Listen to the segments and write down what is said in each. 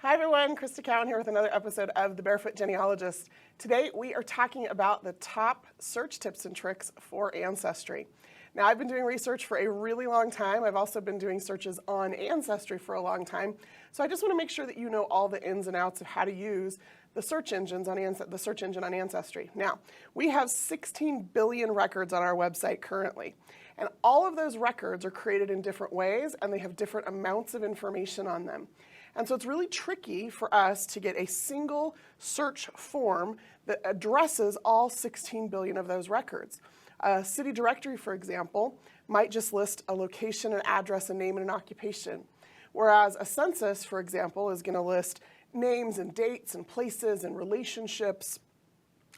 Hi everyone, Crista Cowan here with another episode of The Barefoot Genealogist. Today we are talking about the top search tips and tricks for Ancestry. Now I've been doing research for a really long time. I've also been doing searches on Ancestry for a long time. So I just want to make sure that you know all the ins and outs of how to use the search engines on the search engine on Ancestry. Now, we have 16 billion records on our website currently. And all of those records are created in different ways and they have different amounts of information on them. And so it's really tricky for us to get a single search form that addresses all 16 billion of those records. A city directory, for example, might just list a location, an address, a name, and an occupation. Whereas a census, for example, is going to list names and dates and places and relationships,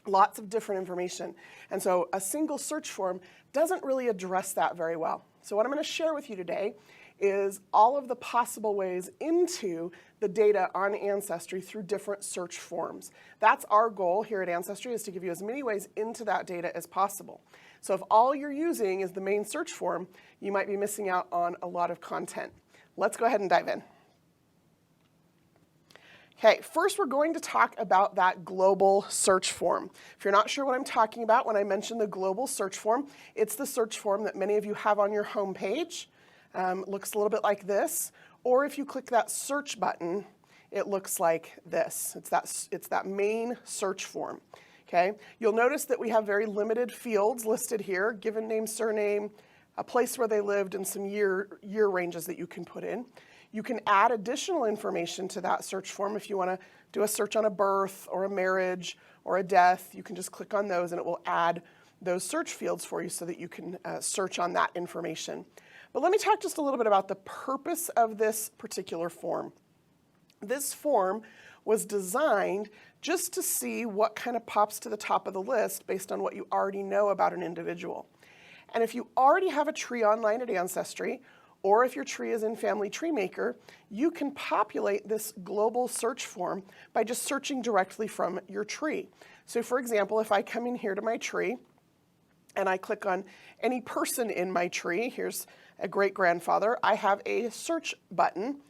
lots of different information. And so a single search form doesn't really address that very well. So what I'm going to share with you today is all of the possible ways into the data on Ancestry through different search forms. That's our goal here at Ancestry, is to give you as many ways into that data as possible. So if all you're using is the main search form, you might be missing out on a lot of content. Let's go ahead and dive in. Okay, first we're going to talk about that global search form. If you're not sure what I'm talking about when I mention the global search form, it's the search form that many of you have on your home page. Looks a little bit like this, or if you click that search button, it looks like this. It's that main search form. Okay, you'll notice that we have very limited fields listed here: given name, surname, a place where they lived, and some year ranges that you can put in. You can add additional information to that search form if you want to do a search on a birth or a marriage or a death. You can just click on those and it will add those search fields for you so that you can search on that information. But let me talk just a little bit about the purpose of this particular form. This form was designed just to see what kind of pops to the top of the list based on what you already know about an individual. And if you already have a tree online at Ancestry, or if your tree is in Family Tree Maker, you can populate this global search form by just searching directly from your tree. So for example, if I come in here to my tree and I click on any person in my tree, here's a great-grandfather, I have a search button.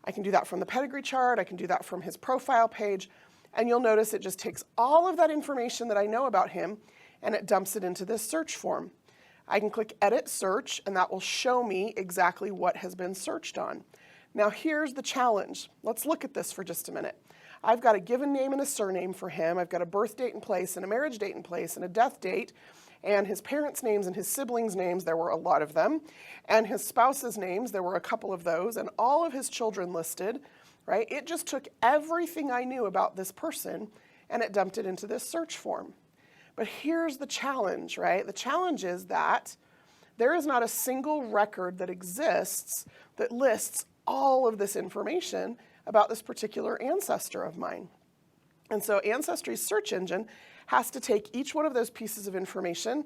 I can do that from the pedigree chart, I can do that from his profile page, and you'll notice it just takes all of that information that I know about him and it dumps it into this search form. I can click Edit Search, and that will show me exactly what has been searched on. Now here's the challenge. Let's look at this for just a minute. I've got a given name and a surname for him. I've got a birth date and place, and a marriage date and place, and a death date, and his parents' names and his siblings' names, there were a lot of them, and his spouse's names, there were a couple of those, and all of his children listed, right? It just took everything I knew about this person, and it dumped it into this search form. But here's the challenge, right? The challenge is that there is not a single record that exists that lists all of this information about this particular ancestor of mine. And so Ancestry's search engine has to take each one of those pieces of information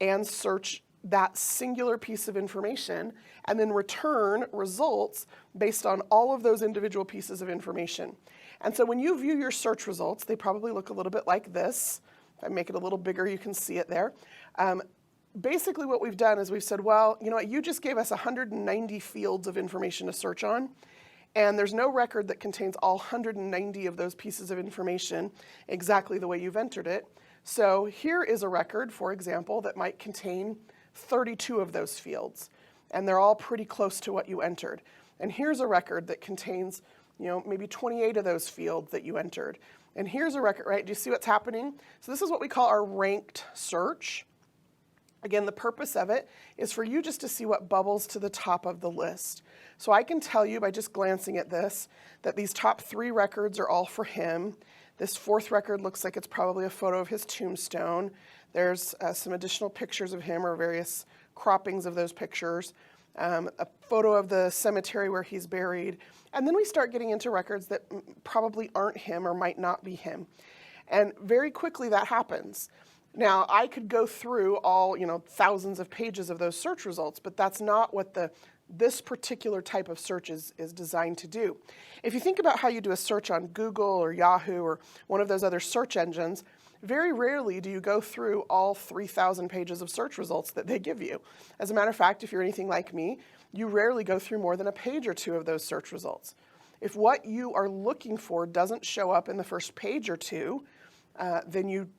and search that singular piece of information and then return results based on all of those individual pieces of information. And so when you view your search results, they probably look a little bit like this. If I make it a little bigger, you can see it there. Basically what we've done is we've said, well, you know what, you just gave us 190 fields of information to search on, and there's no record that contains all 190 of those pieces of information exactly the way you've entered it. So here is a record, for example, that might contain 32 of those fields, and they're all pretty close to what you entered. And here's a record that contains, you know, maybe 28 of those fields that you entered. And here's a record, right? Do you see what's happening? So this is what we call our ranked search. Again, the purpose of it is for you just to see what bubbles to the top of the list. So I can tell you by just glancing at this that these top 3 records are all for him. This 4th record looks like it's probably a photo of his tombstone. There's some additional pictures of him or various croppings of those pictures. A photo of the cemetery where he's buried. And then we start getting into records that probably aren't him or might not be him. And very quickly that happens. Now, I could go through all, thousands of pages of those search results, but that's not what this particular type of search is designed to do. If you think about how you do a search on Google or Yahoo or one of those other search engines, very rarely do you go through all 3,000 pages of search results that they give you. As a matter of fact, if you're anything like me, you rarely go through more than a page or two of those search results. If what you are looking for doesn't show up in the first page or two, then you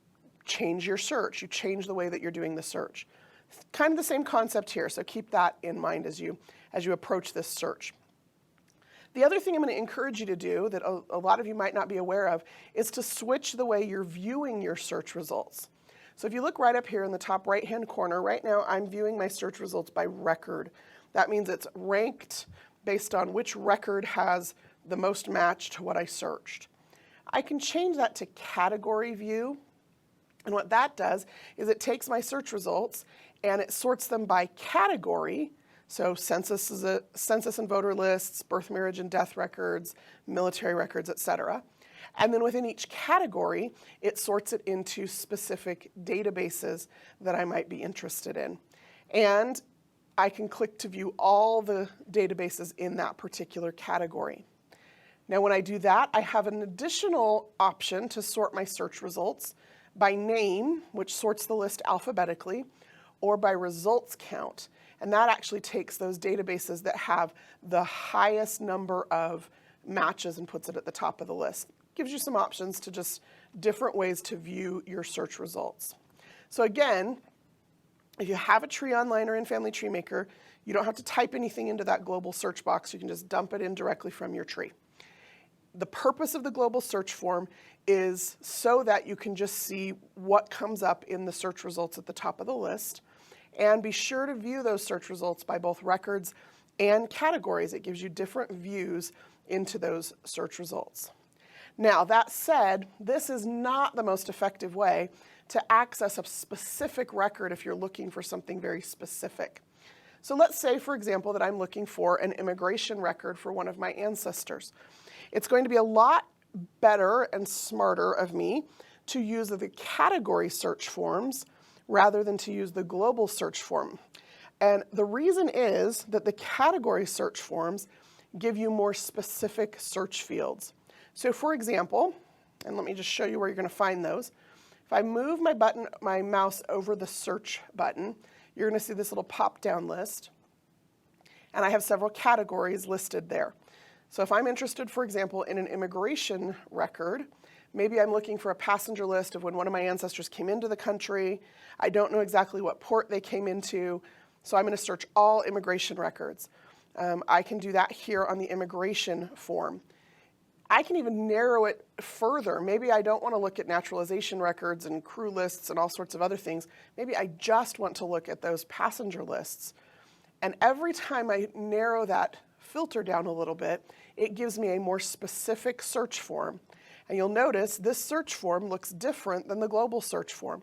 change your search. You change the way that you're doing the search. Kind of the same concept here, so keep that in mind as you approach this search. The other thing I'm going to encourage you to do that a lot of you might not be aware of is to switch the way you're viewing your search results. So if you look right up here in the top right-hand corner, right now I'm viewing my search results by record. That means it's ranked based on which record has the most match to what I searched. I can change that to category view. And what that does is it takes my search results and it sorts them by category. So census and voter lists, birth, marriage, and death records, military records, etc. And then within each category, it sorts it into specific databases that I might be interested in. And I can click to view all the databases in that particular category. Now, when I do that, I have an additional option to sort my search results by name, which sorts the list alphabetically, or by results count. And that actually takes those databases that have the highest number of matches and puts it at the top of the list. Gives you some options to just different ways to view your search results. So again, if you have a tree online or in Family Tree Maker, you don't have to type anything into that global search box. You can just dump it in directly from your tree. The purpose of the global search form is so that you can just see what comes up in the search results at the top of the list. And be sure to view those search results by both records and categories. It gives you different views into those search results. Now, that said, this is not the most effective way to access a specific record if you're looking for something very specific. So let's say, for example, that I'm looking for an immigration record for one of my ancestors. It's going to be a lot better and smarter of me to use the category search forms rather than to use the global search form. And the reason is that the category search forms give you more specific search fields. So for example, and let me just show you where you're going to find those. If I move my mouse over the search button, you're going to see this little pop-down list. And I have several categories listed there. So if I'm interested, for example, in an immigration record, maybe I'm looking for a passenger list of when one of my ancestors came into the country. I don't know exactly what port they came into, so I'm going to search all immigration records. I can do that here on the immigration form. I can even narrow it further. Maybe I don't want to look at naturalization records and crew lists and all sorts of other things. Maybe I just want to look at those passenger lists. And every time I narrow that filter down a little bit, it gives me a more specific search form. And you'll notice this search form looks different than the global search form.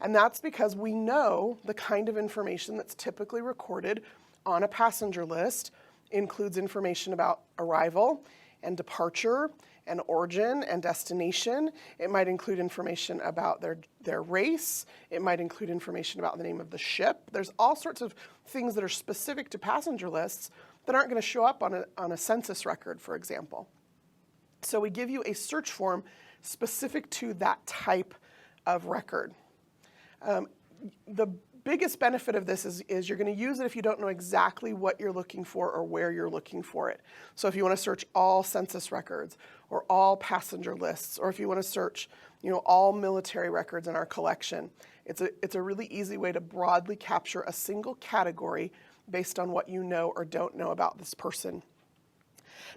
And that's because we know the kind of information that's typically recorded on a passenger list includes information about arrival and departure and origin and destination. It might include information about their race. It might include information about the name of the ship. There's all sorts of things that are specific to passenger lists that aren't going to show up on a census record, for example. So we give you a search form specific to that type of record. The biggest benefit of this is you're going to use it if you don't know exactly what you're looking for or where you're looking for it. So if you want to search all census records or all passenger lists, or if you want to search, all military records in our collection, it's a really easy way to broadly capture a single category based on what you know or don't know about this person.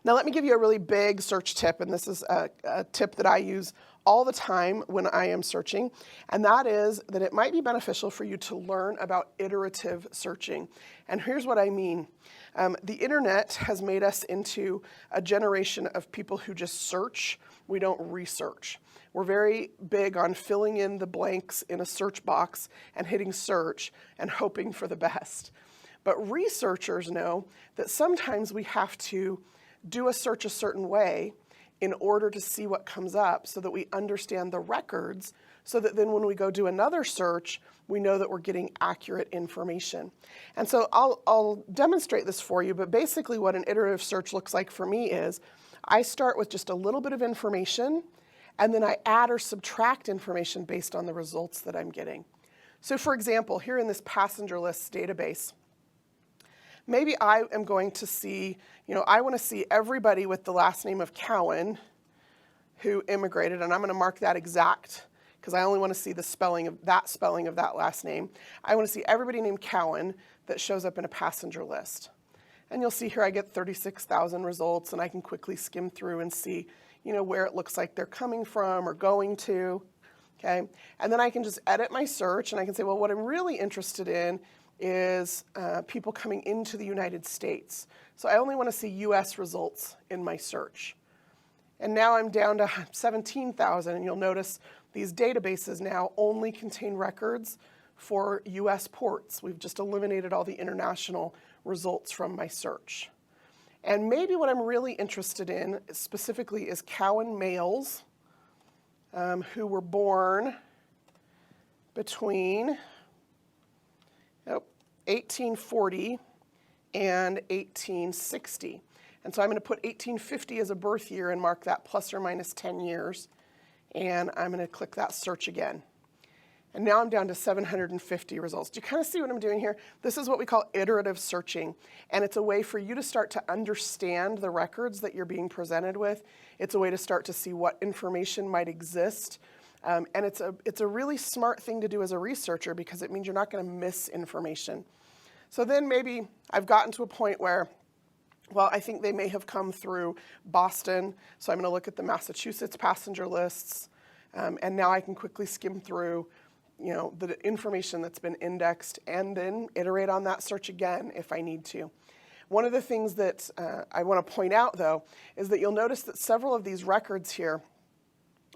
Now let me give you a really big search tip, and this is a tip that I use all the time when I am searching, and that is that it might be beneficial for you to learn about iterative searching. And here's what I mean. The internet has made us into a generation of people who just search. We don't research. We're very big on filling in the blanks in a search box and hitting search and hoping for the best. But researchers know that sometimes we have to do a search a certain way in order to see what comes up so that we understand the records, so that then when we go do another search, we know that we're getting accurate information. And so I'll demonstrate this for you, but basically what an iterative search looks like for me is I start with just a little bit of information, and then I add or subtract information based on the results that I'm getting. So for example, here in this passenger lists database, maybe I am going to see, I want to see everybody with the last name of Cowan who immigrated, and I'm going to mark that exact because I only want to see the spelling of that last name. I want to see everybody named Cowan that shows up in a passenger list. And you'll see here I get 36,000 results, and I can quickly skim through and see, where it looks like they're coming from or going to, okay? And then I can just edit my search, and I can say, well, what I'm really interested in is people coming into the United States. So I only want to see US results in my search. And now I'm down to 17,000, and you'll notice these databases now only contain records for US ports. We've just eliminated all the international results from my search. And maybe what I'm really interested in specifically is Cowan males who were born between 1840 and 1860. And so I'm going to put 1850 as a birth year and mark that plus or minus 10 years. And I'm going to click that search again. And now I'm down to 750 results. Do you kind of see what I'm doing here? This is what we call iterative searching. And it's a way for you to start to understand the records that you're being presented with. It's a way to start to see what information might exist. And it's a really smart thing to do as a researcher because it means you're not going to miss information. So then maybe I've gotten to a point where, well, I think they may have come through Boston. So I'm going to look at the Massachusetts passenger lists. And now I can quickly skim through the information that's been indexed and then iterate on that search again if I need to. One of the things that I want to point out, though, is that you'll notice that several of these records here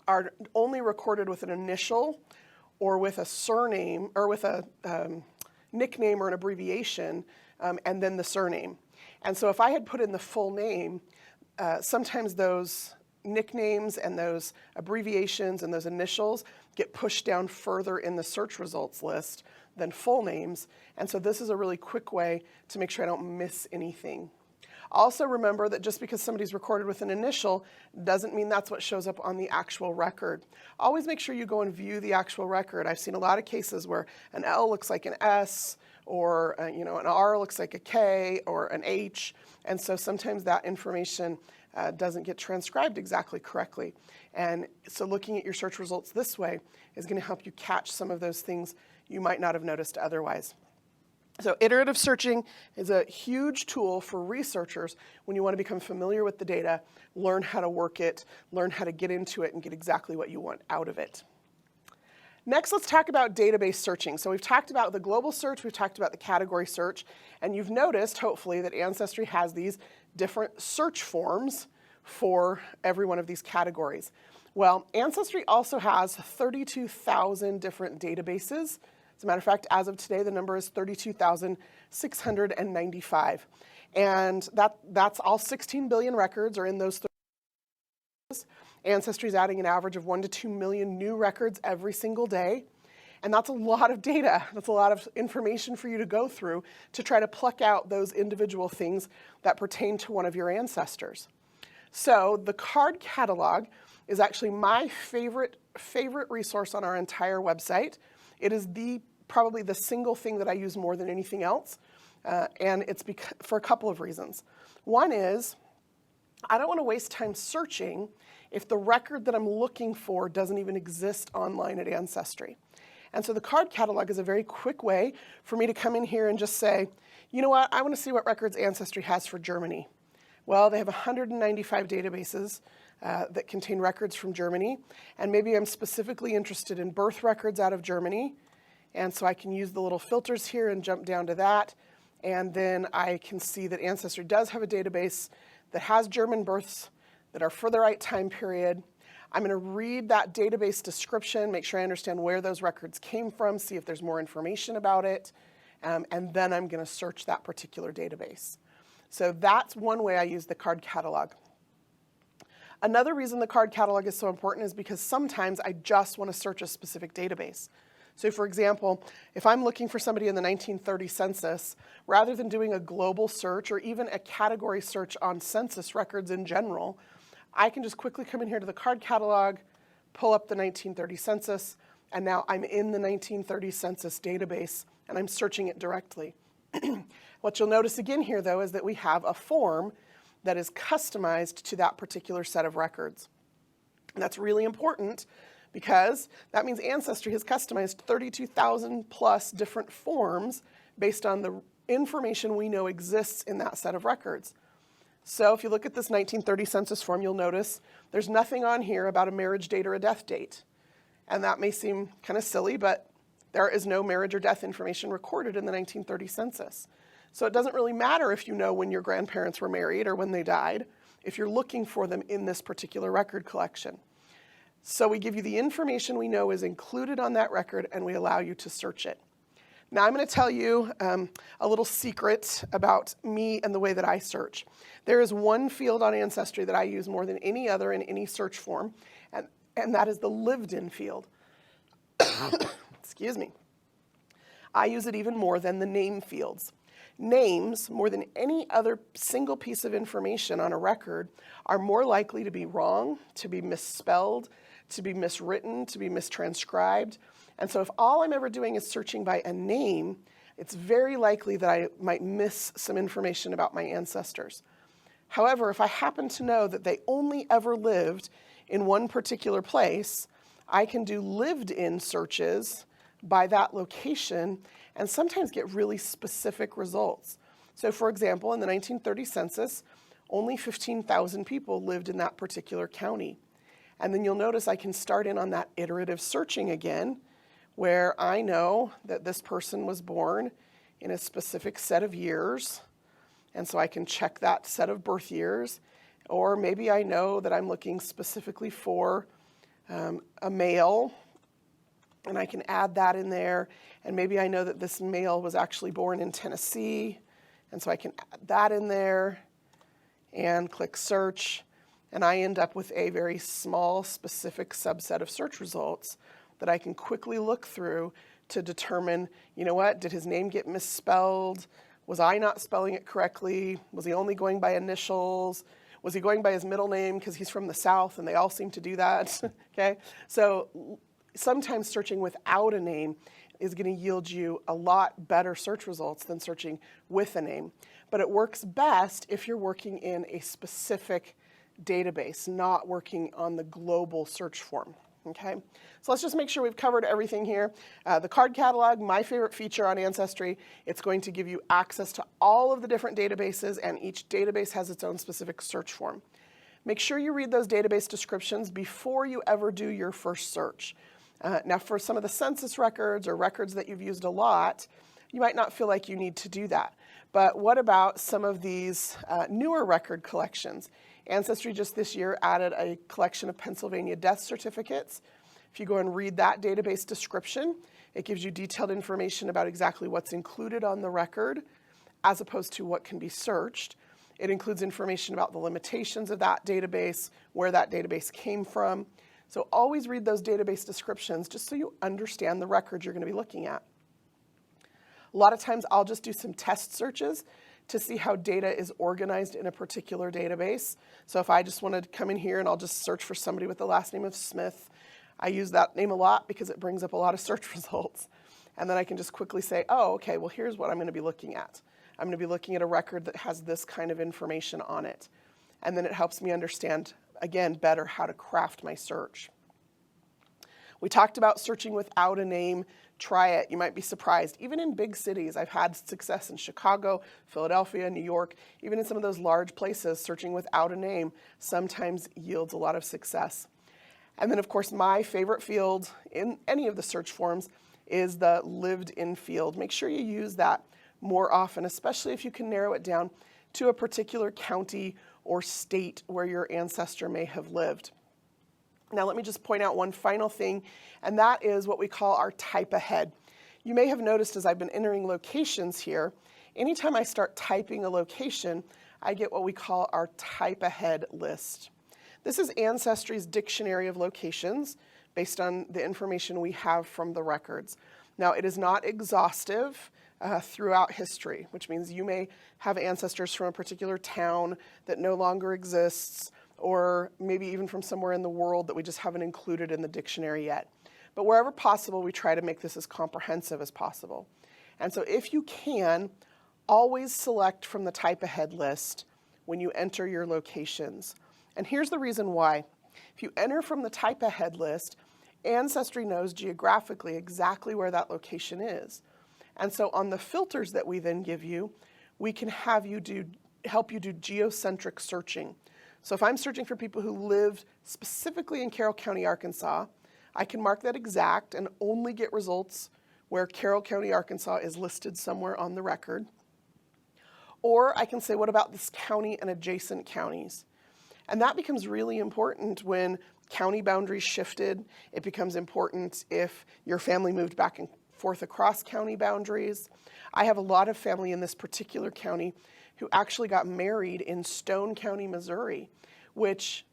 are only recorded with an initial or with a surname or with a nickname or an abbreviation and then the surname. And so if I had put in the full name, sometimes those nicknames and those abbreviations and those initials get pushed down further in the search results list than full names. And so this is a really quick way to make sure I don't miss anything. Also remember that just because somebody's recorded with an initial doesn't mean that's what shows up on the actual record. Always make sure you go and view the actual record. I've seen a lot of cases where an L looks like an S, or an R looks like a K or an H, and so sometimes that information doesn't get transcribed exactly correctly. And so looking at your search results this way is going to help you catch some of those things you might not have noticed otherwise. So iterative searching is a huge tool for researchers when you want to become familiar with the data, learn how to work it, learn how to get into it, and get exactly what you want out of it. Next, let's talk about database searching. So we've talked about the global search, we've talked about the category search, and you've noticed, hopefully, that Ancestry has these different search forms for every one of these categories. Well, Ancestry also has 32,000 different databases. As a matter of fact, as of today, the number is 32,695. And that's all 16 billion records are in those. Ancestry is adding an average of 1 to 2 million new records every single day. And that's a lot of data. That's a lot of information for you to go through to try to pluck out those individual things that pertain to one of your ancestors. So the card catalog is actually my favorite resource on our entire website. It is probably the single thing that I use more than anything else, and it's for a couple of reasons. One is, I don't want to waste time searching if the record that I'm looking for doesn't even exist online at Ancestry. And so the card catalog is a very quick way for me to come in here and just say, you know what, I want to see what records Ancestry has for Germany. Well, they have 195 databases that contain records from Germany, and maybe I'm specifically interested in birth records out of Germany, and so I can use the little filters here and jump down to that, and then I can see that Ancestry does have a database that has German births that are for the right time period. I'm going to read that database description, make sure I understand where those records came from, see if there's more information about it, and then I'm going to search that particular database. So that's one way I use the card catalog. Another reason the card catalog is so important is because sometimes I just want to search a specific database. So for example, if I'm looking for somebody in the 1930 census, rather than doing a global search or even a category search on census records in general, I can just quickly come in here to the card catalog, pull up the 1930 census, and now I'm in the 1930 census database, and I'm searching it directly. What you'll notice again here, though, is that we have a form that is customized to that particular set of records. And that's really important because that means Ancestry has customized 32,000 plus different forms based on the information we know exists in that set of records. So if you look at this 1930 census form, you'll notice there's nothing on here about a marriage date or a death date. And that may seem kind of silly, but there is no marriage or death information recorded in the 1930 census. So it doesn't really matter if you know when your grandparents were married or when they died, if you're looking for them in this particular record collection. So we give you the information we know is included on that record, and we allow you to search it. Now I'm going to tell you a little secret about me and the way that I search. There is one field on Ancestry that I use more than any other in any search form, and that is the lived-in field. Excuse me. I use it even more than the name fields. Names, more than any other single piece of information on a record, are more likely to be wrong, to be misspelled, to be miswritten, to be mistranscribed. And so if all I'm ever doing is searching by a name, it's very likely that I might miss some information about my ancestors. However, if I happen to know that they only ever lived in one particular place, I can do lived-in searches by that location and sometimes get really specific results. So for example, in the 1930 census, only 15,000 people lived in that particular county. And then you'll notice I can start in on that iterative searching again, where I know that this person was born in a specific set of years, and so I can check that set of birth years. Or maybe I know that I'm looking specifically for a male, and I can add that in there. And maybe I know that this male was actually born in Tennessee, and so I can add that in there and click search. And I end up with a very small, specific subset of search results that I can quickly look through to determine, you know what, did his name get misspelled? Was I not spelling it correctly? Was he only going by initials? Was he going by his middle name because he's from the South and they all seem to do that? Okay, so sometimes searching without a name is going to yield you a lot better search results than searching with a name. But it works best if you're working in a specific database, not working on the global search form. Okay, so let's just make sure we've covered everything here. The card catalog, my favorite feature on Ancestry, it's going to give you access to all of the different databases, and each database has its own specific search form. Make sure you read those database descriptions before you ever do your first search. Now for some of the census records or records that you've used a lot, you might not feel like you need to do that. But what about some of these newer record collections? Ancestry just this year added a collection of Pennsylvania death certificates. If you go and read that database description, it gives you detailed information about exactly what's included on the record as opposed to what can be searched. It includes information about the limitations of that database, where that database came from. So always read those database descriptions just so you understand the record you're going to be looking at. A lot of times I'll just do some test searches to see how data is organized in a particular database. So if I just want to come in here and I'll just search for somebody with the last name of Smith, I use that name a lot because it brings up a lot of search results. And then I can just quickly say, oh, okay, well, here's what I'm going to be looking at. I'm going to be looking at a record that has this kind of information on it. And then it helps me understand, again, better how to craft my search. We talked about searching without a name. Try it. You might be surprised. Even in big cities, I've had success in Chicago, Philadelphia, New York, even in some of those large places, searching without a name sometimes yields a lot of success. And then, of course, my favorite field in any of the search forms is the lived-in field. Make sure you use that more often, especially if you can narrow it down to a particular county or state where your ancestor may have lived. Now let me just point out one final thing, and that is what we call our type ahead. You may have noticed as I've been entering locations here, anytime I start typing a location, I get what we call our type ahead list. This is Ancestry's dictionary of locations based on the information we have from the records. Now it is not exhaustive throughout history, which means you may have ancestors from a particular town that no longer exists, or maybe even from somewhere in the world that we just haven't included in the dictionary yet. But wherever possible, we try to make this as comprehensive as possible. And so if you can, always select from the type ahead list when you enter your locations. And here's the reason why. If you enter from the type ahead list, Ancestry knows geographically exactly where that location is. And so on the filters that we then give you, we can help you do geocentric searching. So if I'm searching for people who lived specifically in Carroll County, Arkansas, I can mark that exact and only get results where Carroll County, Arkansas is listed somewhere on the record. Or I can say, what about this county and adjacent counties? And that becomes really important when county boundaries shifted. It becomes important if your family moved back and forth across county boundaries. I have a lot of family in this particular county who actually got married in Stone County, Missouri, which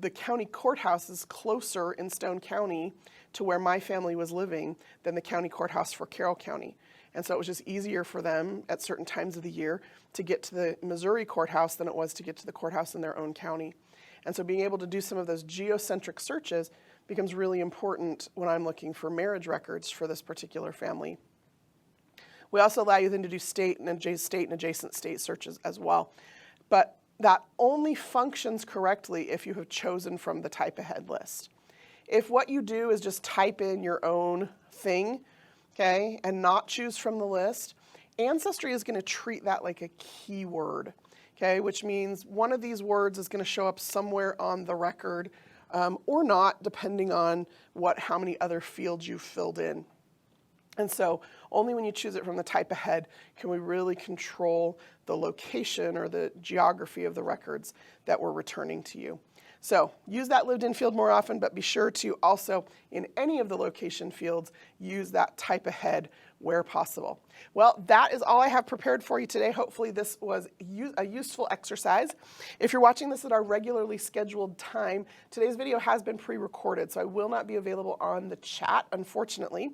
the county courthouse is closer in Stone County to where my family was living than the county courthouse for Carroll County. And so it was just easier for them at certain times of the year to get to the Missouri courthouse than it was to get to the courthouse in their own county. And so being able to do some of those geocentric searches becomes really important when I'm looking for marriage records for this particular family. We also allow you then to do state and adjacent state searches as well. But that only functions correctly if you have chosen from the type ahead list. If what you do is just type in your own thing, okay, and not choose from the list, Ancestry is going to treat that like a keyword, okay, which means one of these words is going to show up somewhere on the record or not, depending on how many other fields you filled in. And so only when you choose it from the type ahead can we really control the location or the geography of the records that we're returning to you. So use that lived in field more often, but be sure to also, in any of the location fields, use that type ahead where possible. Well, that is all I have prepared for you today. Hopefully this was a useful exercise. If you're watching this at our regularly scheduled time, today's video has been pre-recorded, so I will not be available on the chat, unfortunately.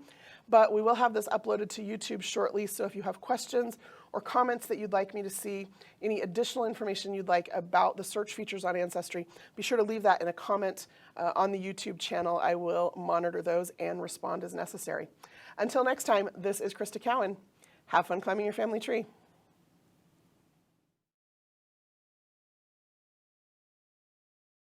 But we will have this uploaded to YouTube shortly, so if you have questions or comments that you'd like me to see, any additional information you'd like about the search features on Ancestry, be sure to leave that in a comment on the YouTube channel. I will monitor those and respond as necessary. Until next time, this is Crista Cowan. Have fun climbing your family tree.